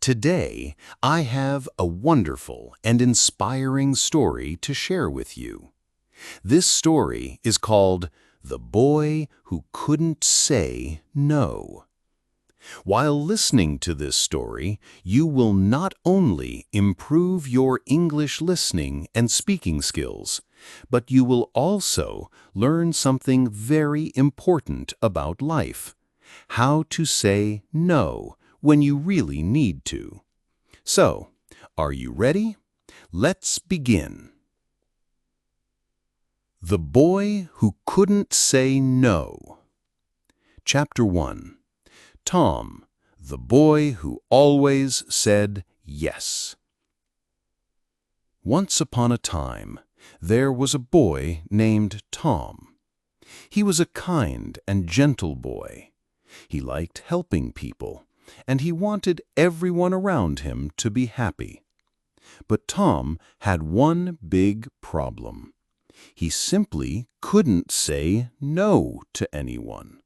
Today, I have a wonderful and inspiring story to share with you. This story is called The Boy Who Couldn't Say No. While listening to this story, you will not only improve your English listening and speaking skills, but you will also learn something very important about life: how to say no when you really need to. So, are you ready? Let's begin. The Boy Who Couldn't Say No. Chapter 1. Tom, the boy who always said yes. Once upon a time, there was a boy named Tom. He was a kind and gentle boy. He liked helping people, and he wanted everyone around him to be happy. But Tom had one big problem. He simply couldn't say no to anyone.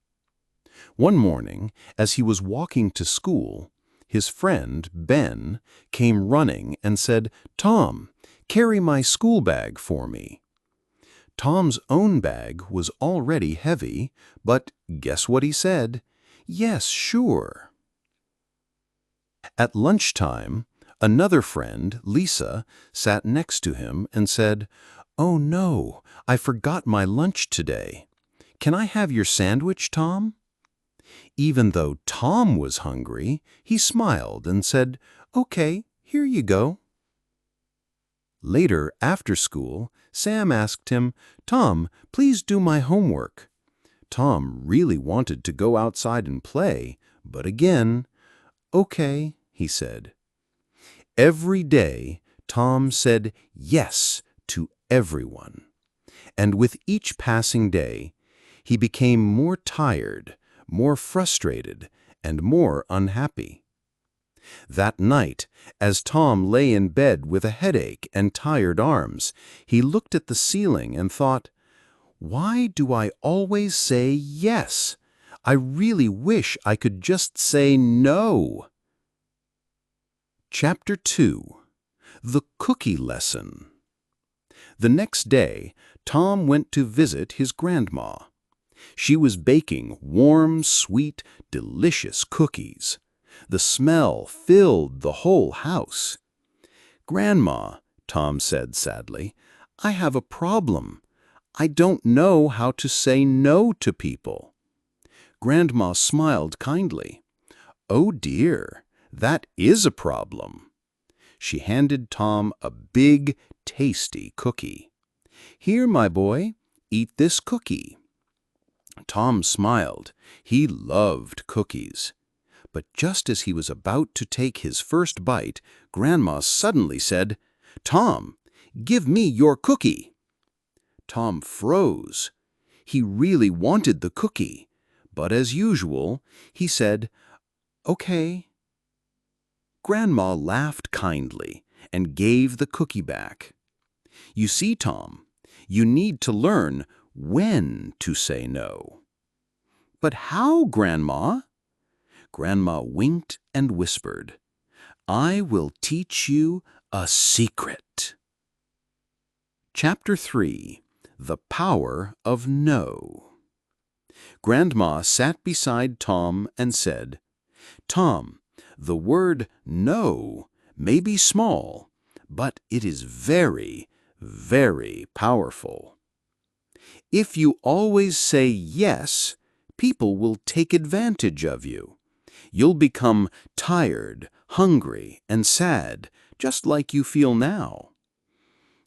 One morning, as he was walking to school, his friend, Ben, came running and said, "Tom, carry my school bag for me." Tom's own bag was already heavy, but guess what he said? "Yes, sure." At lunchtime, another friend, Lisa, sat next to him and said, "Oh no, I forgot my lunch today. Can I have your sandwich, Tom?" Even though Tom was hungry, he smiled and said, "Okay, here you go." Later, after school, Sam asked him, "Tom, please do my homework." Tom really wanted to go outside and play, but again, "Okay," he said. Every day, Tom said yes to everyone. And with each passing day, he became more tired, more frustrated, and more unhappy. That night, as Tom lay in bed with a headache and tired arms, he looked at the ceiling and thought, "Why do I always say yes? I really wish I could just say no." Chapter 2. The Cookie Lesson. The next day, Tom went to visit his grandma. She was baking warm, sweet, delicious cookies. The smell filled the whole house. "Grandma," Tom said sadly, "I have a problem. I don't know how to say no to people." Grandma smiled kindly. "Oh dear, that is a problem." She handed Tom a big, tasty cookie. "Here, my boy, eat this cookie." Tom smiled. He loved cookies. But just as he was about to take his first bite, Grandma suddenly said, "Tom, give me your cookie." Tom froze. He really wanted the cookie, but as usual, he said, "Okay." Grandma laughed kindly and gave the cookie back. "You see, Tom, you need to learn when to say no." "But how, Grandma?" Grandma winked and whispered, "I will teach you a secret." Chapter 3. The Power of No. Grandma sat beside Tom and said, "Tom, the word no may be small, but it is very, very powerful. If you always say yes, people will take advantage of you. You'll become tired, hungry, and sad, just like you feel now."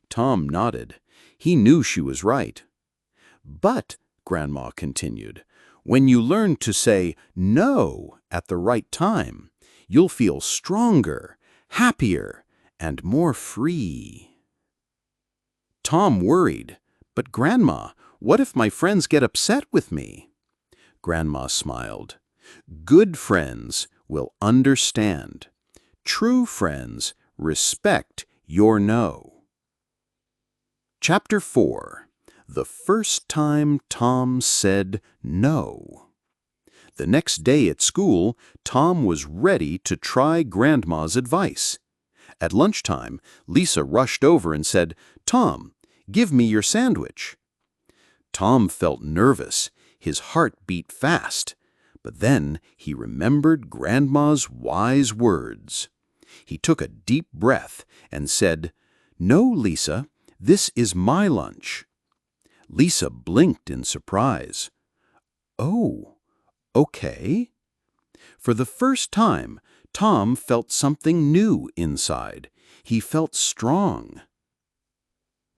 Tom nodded. He knew she was right. "But," Grandma continued, "when you learn to say no at the right time, you'll feel stronger, happier, and more free." Tom worried, "But Grandma, what if my friends get upset with me?" Grandma smiled. "Good friends will understand. True friends respect your no." Chapter 4. The First Time Tom Said No. The next day at school, Tom was ready to try Grandma's advice. At lunchtime, Lisa rushed over and said, "Tom, give me your sandwich." Tom felt nervous. His heart beat fast. But then he remembered Grandma's wise words. He took a deep breath and said, "No, Lisa, this is my lunch." Lisa blinked in surprise. "Oh, okay." For the first time, Tom felt something new inside. He felt strong.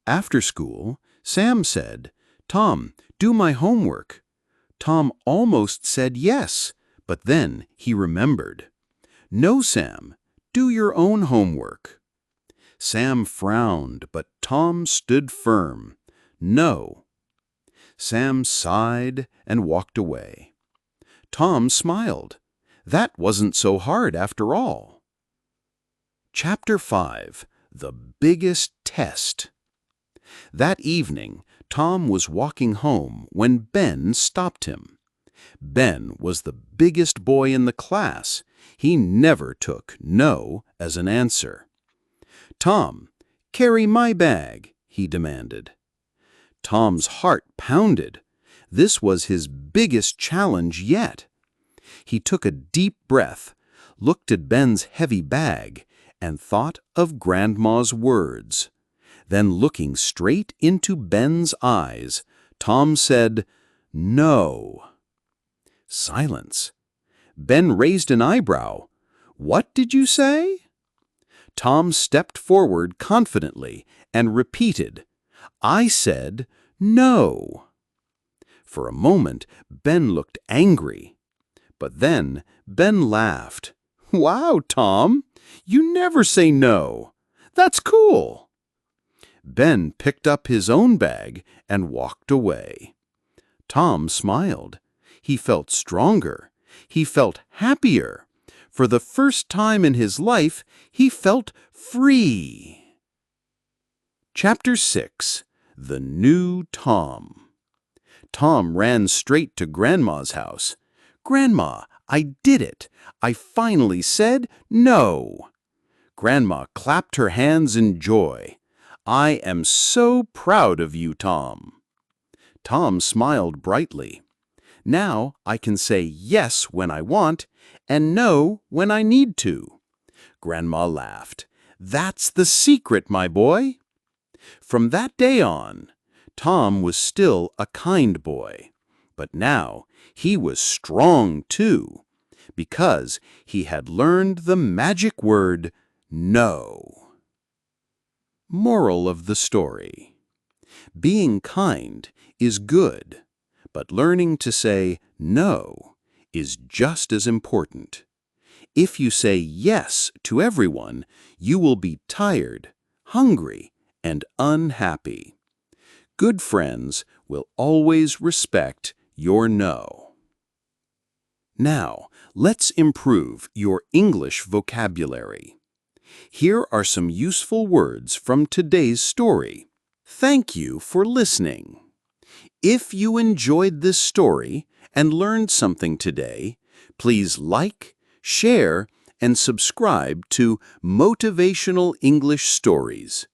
After school, Sam said, "Tom, do my homework." Tom almost said yes, but then he remembered. "No, Sam, do your own homework." Sam frowned, but Tom stood firm. "No." Sam sighed and walked away. Tom smiled. That wasn't so hard after all. Chapter 5. The Biggest Test. That evening, Tom was walking home when Ben stopped him. Ben was the biggest boy in the class. He never took no as an answer. "Tom, carry my bag," he demanded. Tom's heart pounded. This was his biggest challenge yet. He took a deep breath, looked at Ben's heavy bag, and thought of Grandma's words. Then looking straight into Ben's eyes, Tom said, "No." Silence. Ben raised an eyebrow. "What did you say?" Tom stepped forward confidently and repeated, "I said no." For a moment, Ben looked angry. But then Ben laughed. "Wow, Tom, you never say no. That's cool." Ben picked up his own bag and walked away. Tom smiled. He felt stronger. He felt happier. For the first time in his life, he felt free. Chapter 6. The New Tom. Tom ran straight to Grandma's house. "Grandma, I did it. I finally said no." Grandma clapped her hands in joy. "I am so proud of you, Tom." Tom smiled brightly. "Now I can say yes when I want and no when I need to." Grandma laughed. "That's the secret, my boy." From that day on, Tom was still a kind boy. But now he was strong too, because he had learned the magic word no. Moral of the story: being kind is good, but learning to say no is just as important. If you say yes to everyone, you will be tired, hungry, and unhappy. Good friends will always respect your no. Now, let's improve your English vocabulary. Here are some useful words from today's story. Thank you for listening. If you enjoyed this story and learned something today, please like, share, and subscribe to Motivational English Stories.